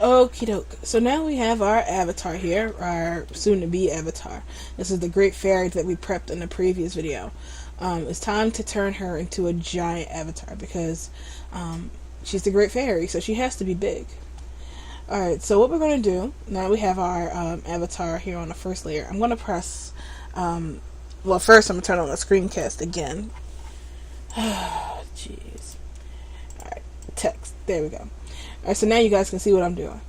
Okie doke. So now we have our avatar here, our soon-to-be avatar. This is the great fairy that we prepped in the previous video. It's time to turn her into a giant avatar because she's the great fairy, so she has to be big. Alright, so what we're going to do, now we have our avatar here on the first layer. I'm going to press, well, first I'm going to turn on the screencast again. Jeez. Alright, text. There we go. Alright, so now you guys can see what I'm doing.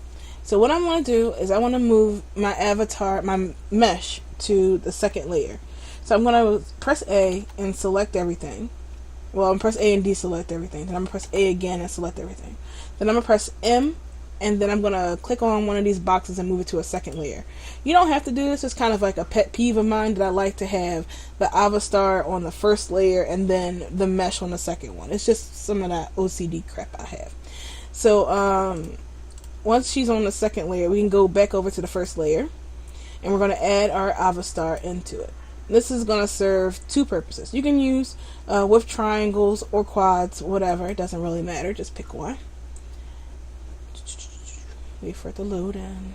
So what I'm going to do is I want to move my avatar, my mesh, to the second layer. So I'm going to press A and select everything. Well, I'm going to press A and deselect everything. Then I'm going to press A again and select everything. Then I'm going to press M, and then I'm going to click on one of these boxes and move it to a second layer. You don't have to do this. It's kind of like a pet peeve of mine that I like to have the avatar on the first layer and then the mesh on the second one. It's just some of that OCD crap I have. So once she's on the second layer, we can go back over to the first layer, and we're going to add our avatar into it. This is going to serve two purposes. You can use with triangles or quads, whatever. It doesn't really matter. Just pick one. Wait for it to load in.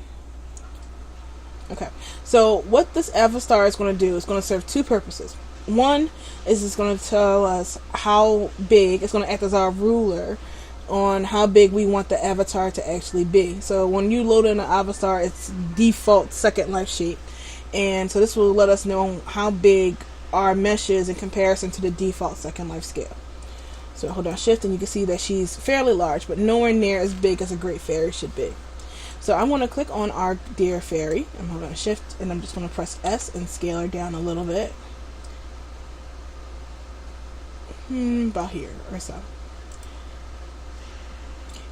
Okay, so what this avatar is going to do is going to serve two purposes. One is it's going to tell us how big. It's going to act as our ruler on how big we want the avatar to actually be. So when you load in an avatar, it's default Second Life shape, and so this will let us know how big our mesh is in comparison to the default Second Life scale. So hold down shift and you can see that she's fairly large, but nowhere near as big as a great fairy should be. So I'm going to click on our dear fairy. I'm holding shift and I'm just going to press S and scale her down a little bit. About here or so.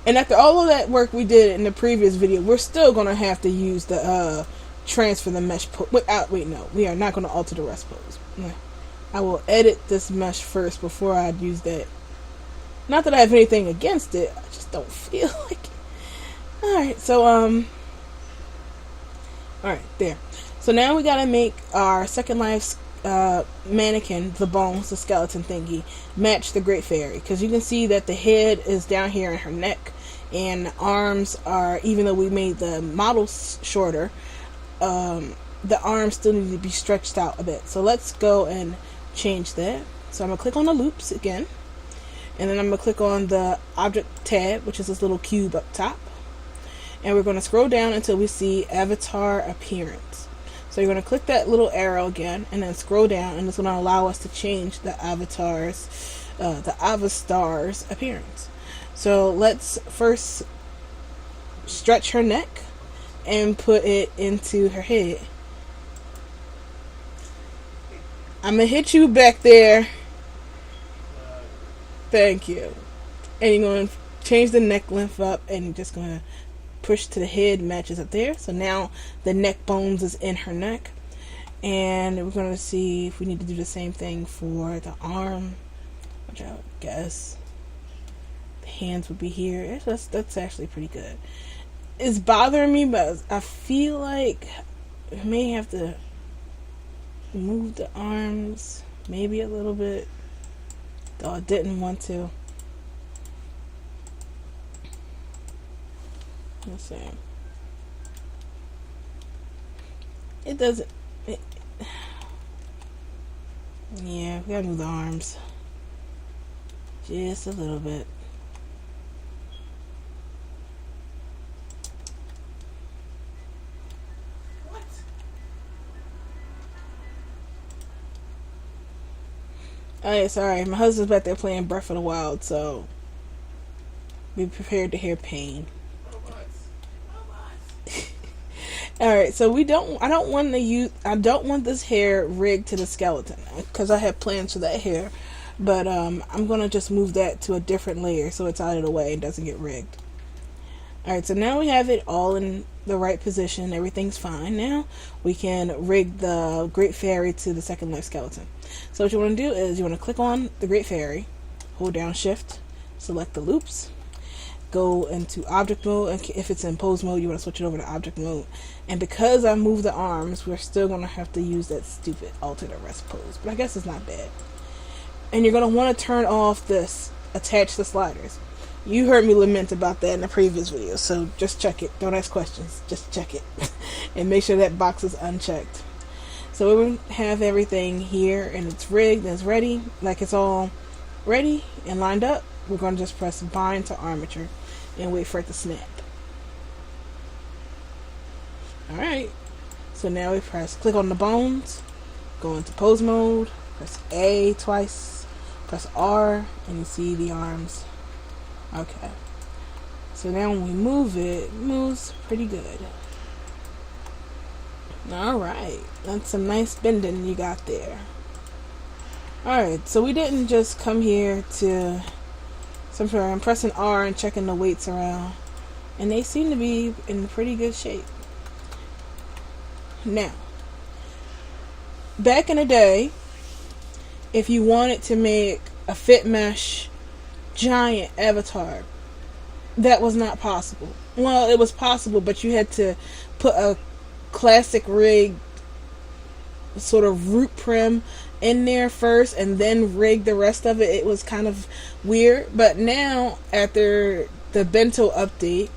And after all of that work we did in the previous video, we're still going to have to use the transfer the mesh pose. Wait, no, we are not going to alter the rest pose. I will edit this mesh first before I use that. Not that I have anything against it, I just don't feel like it. Alright, so, alright, there. So now we gotta make our Second Life mannequin, the bones, the skeleton thingy, match the great fairy. Because you can see that the head is down here in her neck, and the arms are, even though we made the model shorter, the arms still need to be stretched out a bit. So let's go and change that. So I'm going to click on the loops again, and then I'm going to click on the object tab, which is this little cube up top, and we're going to scroll down until we see avatar appearance. So you're going to click that little arrow again and then scroll down, and it's going to allow us to change the avatar's appearance. So let's first stretch her neck and put it into her head. I'm going to hit you back there. Thank you. And you're going to change the neck length up, and you're just going to push to the head, matches up there. So now the neck bones is in her neck. And we're going to see if we need to do the same thing for the arm, which I would guess the hands would be here. That's actually pretty good. It's bothering me, but I feel like we may have to move the arms maybe a little bit, though I didn't want to. Let's see. It doesn't. Yeah, we gotta move the arms just a little bit. What? Oh yeah, sorry. My husband's back there playing Breath of the Wild, so be prepared to hear pain. Alright, so I don't want this hair rigged to the skeleton, because I have plans for that hair, but I'm going to just move that to a different layer so it's out of the way and doesn't get rigged. Alright, so now we have it all in the right position, everything's fine. Now we can rig the Great Fairy to the Second Life skeleton. So what you want to do is you want to click on the Great Fairy, hold down shift, select the loops, go into object mode, and if it's in pose mode you want to switch it over to object mode. And because I moved the arms, we're still going to have to use that stupid alter the rest pose, but I guess it's not bad. And you're going to want to turn off this attach the sliders. You heard me lament about that in the previous video, so just check it. Don't ask questions. Just check it. And make sure that box is unchecked. So we have everything here, and it's rigged and it's ready. Like it's all ready and lined up. We're going to just press bind to armature and wait for it to snap. Alright. So now we click on the bones, go into pose mode, press A twice, press R, and you see the arms. Okay. So now when we move it, it moves pretty good. Alright. That's some nice bending you got there. Alright, so we didn't just come here to I'm pressing R and checking the weights around. And they seem to be in pretty good shape. Now, back in the day, if you wanted to make a fit mesh giant avatar, that was not possible. Well, it was possible, but you had to put a classic rig sort of root prim in there first and then rig the rest of it. It was kind of weird. But now, after the bento update,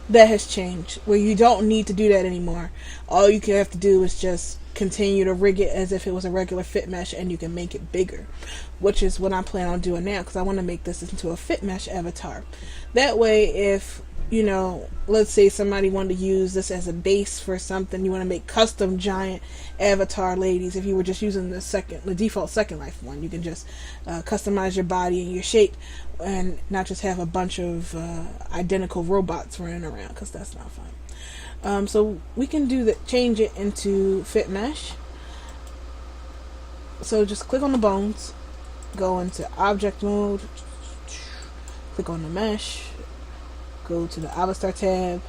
that has changed, where you don't need to do that anymore. All you have to do is just continue to rig it as if it was a regular fit mesh, and you can make it bigger, which is what I plan on doing now, because I want to make this into a fit mesh avatar. That way, if let's say somebody wanted to use this as a base for something, you want to make custom giant avatar ladies. If you were just using the default Second Life one, you can just customize your body and your shape, and not just have a bunch of identical robots running around, because that's not fun. So we can do that, change it into fit mesh. So just click on the bones, go into object mode, click on the mesh, go to the Avatar tab,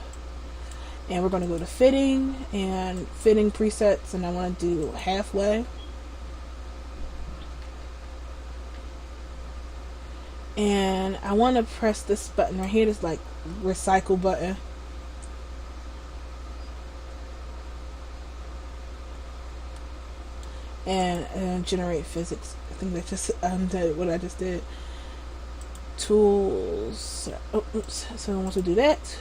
and we're going to go to fitting and fitting presets, and I want to do halfway. And I want to press this button right here, this like recycle button. And generate physics. I think that just undid what I just did. Tools. Oops. So once we do that,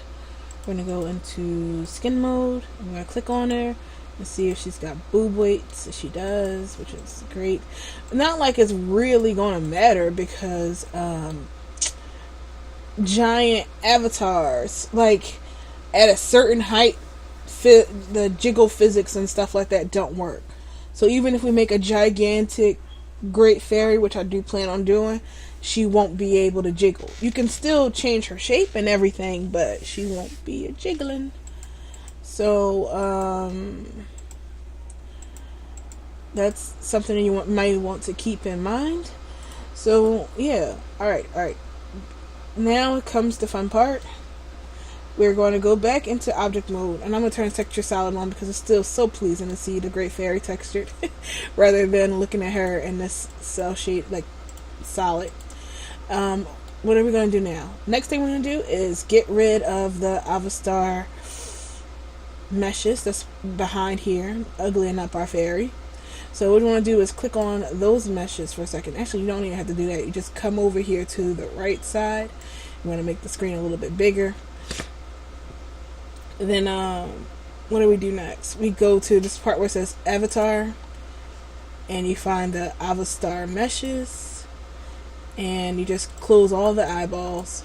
we're going to go into skin mode. I'm going to click on her and see if she's got boob weights. She does, which is great. Not like it's really going to matter, because giant avatars, like at a certain height, the jiggle physics and stuff like that don't work. So even if we make a gigantic great fairy, which I do plan on doing, she won't be able to jiggle. You can still change her shape and everything, but she won't be a jiggling. So that's something you might want to keep in mind. So yeah, all right. Now comes the fun part. We're going to go back into object mode, and I'm going to turn texture solid on, because it's still so pleasing to see the great fairy textured rather than looking at her in this cell shade like solid. What are we going to do now? Next thing we're going to do is get rid of the Avastar meshes that's behind here, uglying up our fairy. So what we want to do is click on those meshes for a second. Actually, you don't even have to do that. You just come over here to the right side. You want to make the screen a little bit bigger. Then what do we do next? We go to this part where it says avatar, and you find the Avastar meshes, and you just close all the eyeballs.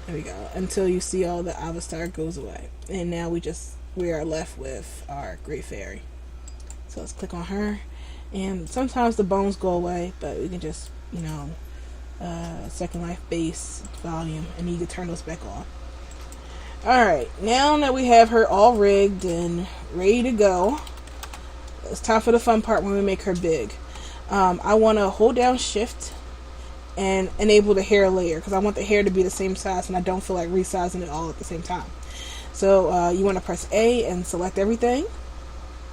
There we go, until you see all the Avastar goes away, and now we are left with our great fairy. So let's click on her, and sometimes the bones go away, but we can just Second Life base volume, and you can turn those back on. Alright, now that we have her all rigged and ready to go, it's time for the fun part when we make her big. I want to hold down shift and enable the hair layer, because I want the hair to be the same size and I don't feel like resizing it all at the same time. So you want to press A and select everything.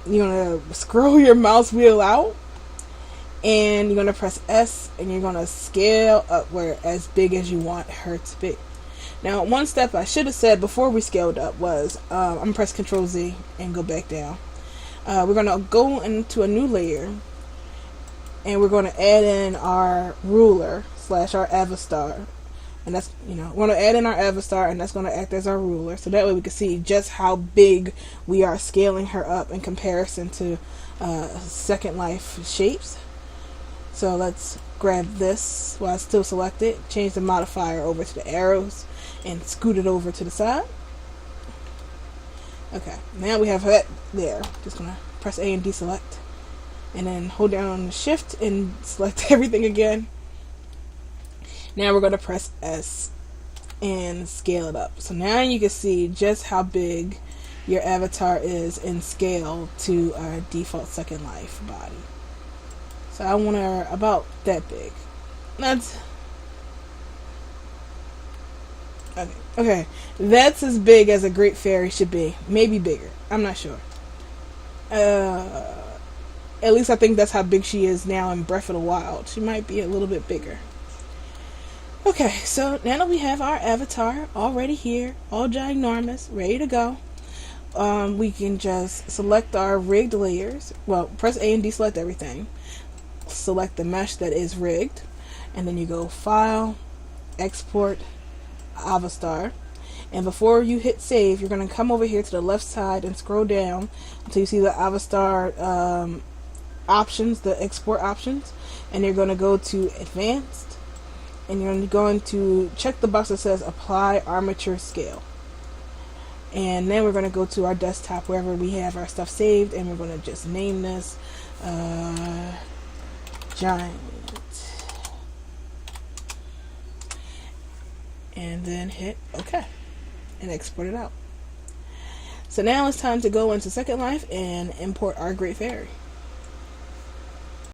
You're going to scroll your mouse wheel out, and you're going to press S, and you're going to scale upward as big as you want her to be. Now, one step I should have said before we scaled up was, I'm going to press Ctrl Z and go back down. We're going to go into a new layer, and we're going to add in our ruler / our Avastar and that's, we're going to add in our avatar, and that's going to act as our ruler, so that way we can see just how big we are scaling her up in comparison to Second Life shapes. So let's grab this while it's still selected, change the modifier over to the arrows, and scoot it over to the side. Okay, now we have that there. Just going to press A and deselect, and then hold down Shift and select everything again. Now we're going to press S and scale it up. So now you can see just how big your avatar is in scale to our default Second Life body. So I want her about that big. That's okay. That's as big as a Great Fairy should be. Maybe bigger. I'm not sure. At least I think that's how big she is now in Breath of the Wild. She might be a little bit bigger. Okay, so now that we have our avatar already here, all ginormous, ready to go, we can just select our rigged layers. Well, press A and deselect everything. Select the mesh that is rigged, and then you go File, Export, Avatar. And before you hit save, you're going to come over here to the left side and scroll down until you see the Avatar options, the export options, and you're going to go to Advanced, and you're going to check the box that says Apply Armature Scale. And then we're going to go to our desktop wherever we have our stuff saved, and we're going to just name this Giant, and then hit OK and export it out. So now it's time to go into Second Life and import our Great Fairy.